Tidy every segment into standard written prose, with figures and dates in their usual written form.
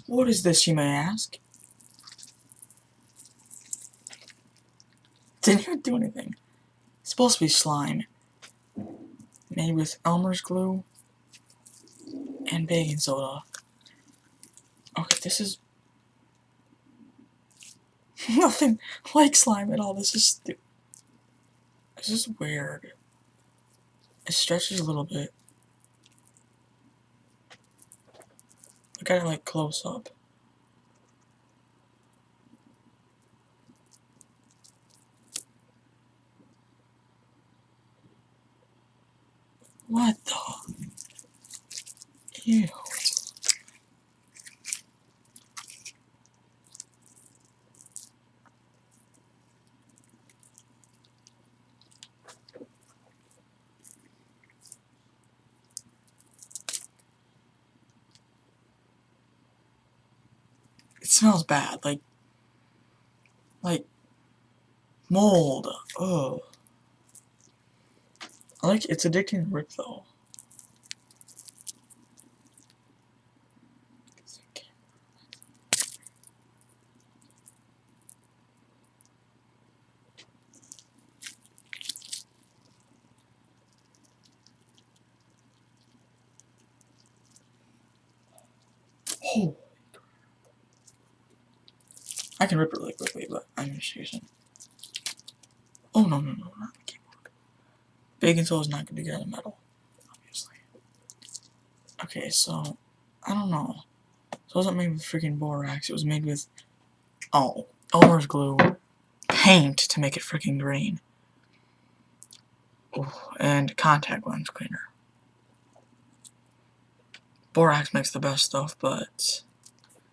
What is this, you may ask? Didn't even do anything. It's supposed to be slime. Made with Elmer's glue and baking soda. Okay, this is nothing like slime at all. This is weird. It stretches a little bit. Look at it like close up. What the? Ew. It smells bad, like mold. Ugh. It's addicting to rip though. Oh. I can rip it really quickly, but I'm just using. Oh no, not the keyboard. Baking soda is not going to get out of metal, obviously. Okay, so I don't know. So it wasn't made with freaking borax. It was made with Elmer's glue, paint to make it freaking green, and contact lens cleaner. Borax makes the best stuff, but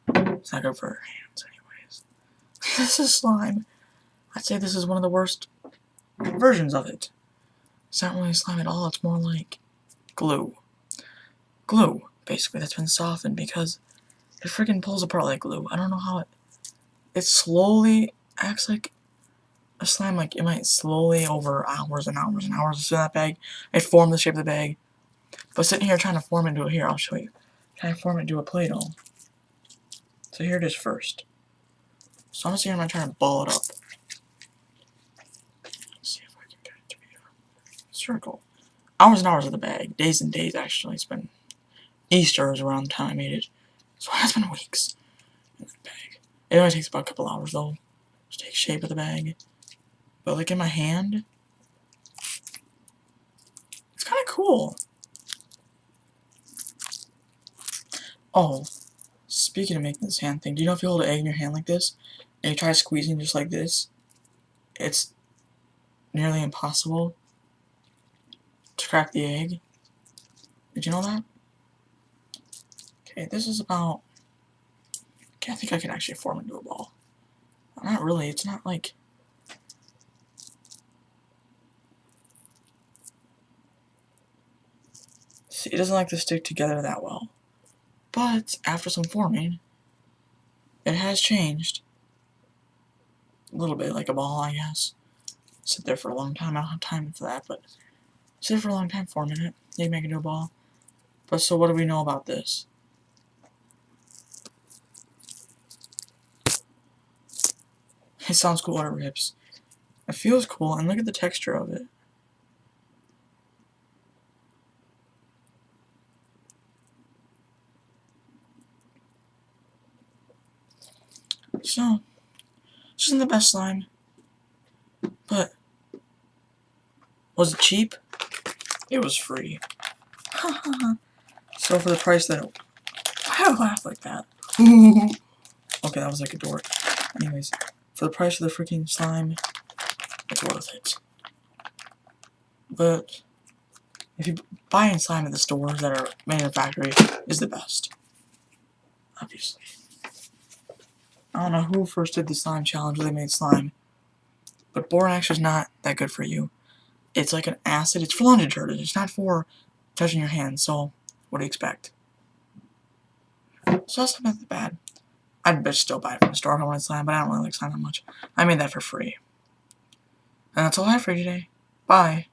it's not good for our hands anyways. This is slime. I'd say this is one of the worst versions of it. It's not really slime at all, it's more like glue. Glue, basically, that's been softened because it freaking pulls apart like glue. I don't know how it slowly acts like a slime, like it might slowly over hours and hours and hours sit in that bag. It formed the shape of the bag. But sitting here trying to form into it, here, I'll show you. Trying to form it into a Play-Doh. So here it is first. So I'm just going to try to ball it up. Let's see if I can get it to be a circle. Hours and hours of the bag. Days and days, actually. It's been Easter is around the time I made it. So it has been weeks in the bag. It only takes about a couple hours, though, to take shape of the bag. But, like, in my hand, it's kind of cool. Oh, speaking of making this hand thing, do you know if you hold an egg in your hand like this, and you try squeezing just like this, it's nearly impossible to crack the egg? Did you know that? Okay, this is about... Okay, I think I can actually form it into a ball. Not really, it's not like... See, it doesn't like to stick together that well. But, after some forming, it has changed. A little bit, like a ball, I guess. Sit there for a long time, I don't have time for that, but... Sit for a long time forming it. You make it into a ball. But so what do we know about this? It sounds cool when it rips. It feels cool, and look at the texture of it. So, this isn't the best slime, but was it cheap? It was free. So for the price that why do I laugh like that? Okay, that was like a dork. Anyways, for the price of the freaking slime, it's worth it. But if you buying slime at the stores that are made in a factory is the best. Obviously. I don't know who first did the slime challenge where they made slime. But borax is not that good for you. It's like an acid. It's for lawn detergent. It's not for touching your hands. So, what do you expect? So that's not that bad. I'd still buy it from the store if I wanted slime, but I don't really like slime that much. I made that for free. And that's all I have for you today. Bye.